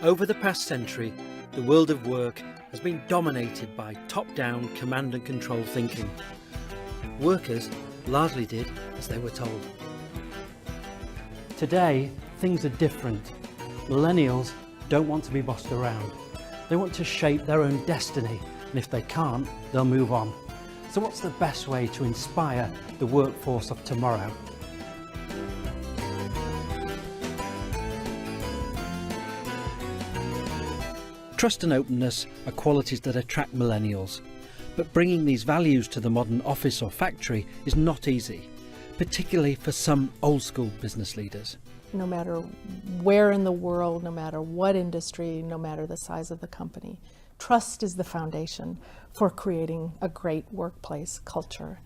Over the past century, the world of work has been dominated by top-down command and control thinking. Workers largely did as they were told. Today, things are different. Millennials don't want to be bossed around. They want to shape their own destiny, and if they can't, they'll move on. So what's the best way to inspire the workforce of tomorrow? Trust and openness are qualities that attract millennials, but bringing these values to the modern office or factory is not easy, particularly for some old-school business leaders. No matter where in the world, no matter what industry, no matter the size of the company, trust is the foundation for creating a great workplace culture.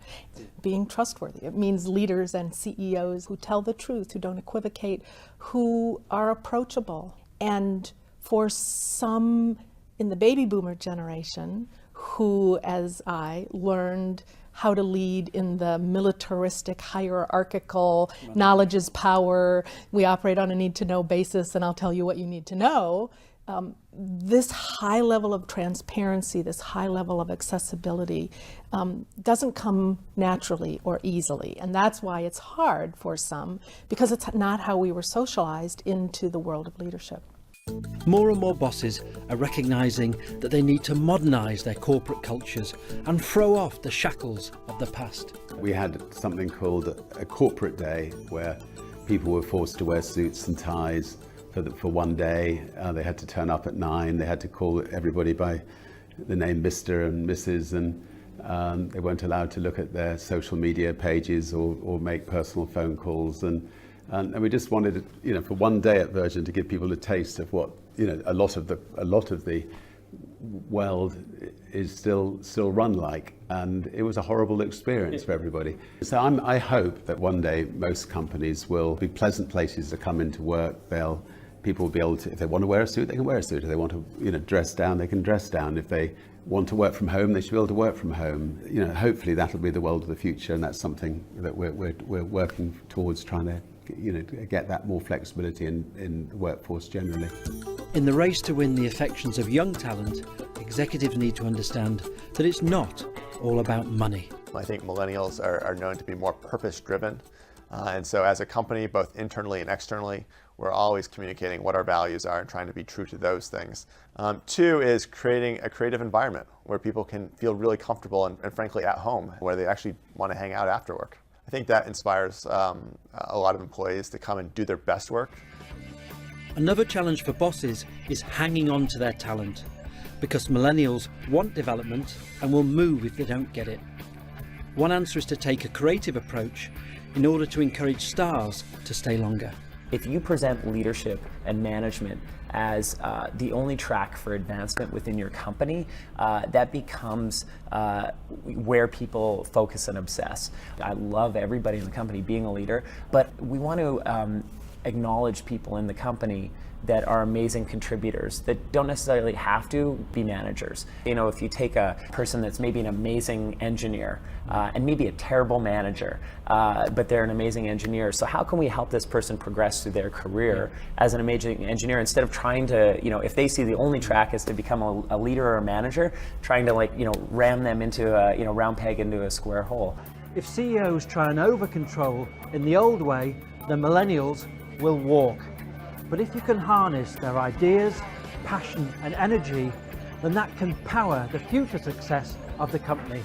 Being trustworthy, it means leaders and CEOs who tell the truth, who don't equivocate, who are approachable. And for some in the baby boomer generation who, as I, learned how to lead in the militaristic, hierarchical, knowledge is power, we operate on a need-to-know basis and I'll tell you what you need to know, this high level of transparency, this high level of accessibility doesn't come naturally or easily. And that's why it's hard for some, because it's not how we were socialized into the world of leadership. More and more bosses are recognising that they need to modernise their corporate cultures and throw off the shackles of the past. We had something called a corporate day where people were forced to wear suits and ties for one day. They had to turn up at 9, they had to call everybody by the name Mr. and Mrs. and they weren't allowed to look at their social media pages or make personal phone calls. And we just wanted, for one day at Virgin to give people a taste of what, a lot of the world is still run like, and it was a horrible experience for everybody. So I hope that one day most companies will be pleasant places to come into work. People will be able to, if they want to wear a suit, they can wear a suit. If they want to, dress down, they can dress down. If they want to work from home, they should be able to work from home. Hopefully that'll be the world of the future, and that's something that we're working towards, trying to get that more flexibility in the workforce generally. In the race to win the affections of young talent, executives need to understand that it's not all about money. I think millennials are known to be more purpose-driven. And so as a company, both internally and externally, we're always communicating what our values are and trying to be true to those things. 2 is creating a creative environment where people can feel really comfortable and frankly at home, where they actually want to hang out after work. I think that inspires a lot of employees to come and do their best work. Another challenge for bosses is hanging on to their talent, because millennials want development and will move if they don't get it. One answer is to take a creative approach in order to encourage stars to stay longer. If you present leadership and management as the only track for advancement within your company, that becomes where people focus and obsess. I love everybody in the company being a leader, but we want to acknowledge people in the company that are amazing contributors that don't necessarily have to be managers. If you take a person that's maybe an amazing engineer and maybe a terrible manager, but they're an amazing engineer. So how can we help this person progress through their career as an amazing engineer, instead of trying to, if they see the only track is to become a leader or a manager, trying to ram them into a, round peg into a square hole. If CEOs try and over-control in the old way, the millennials will walk. But if you can harness their ideas, passion and energy, then that can power the future success of the company.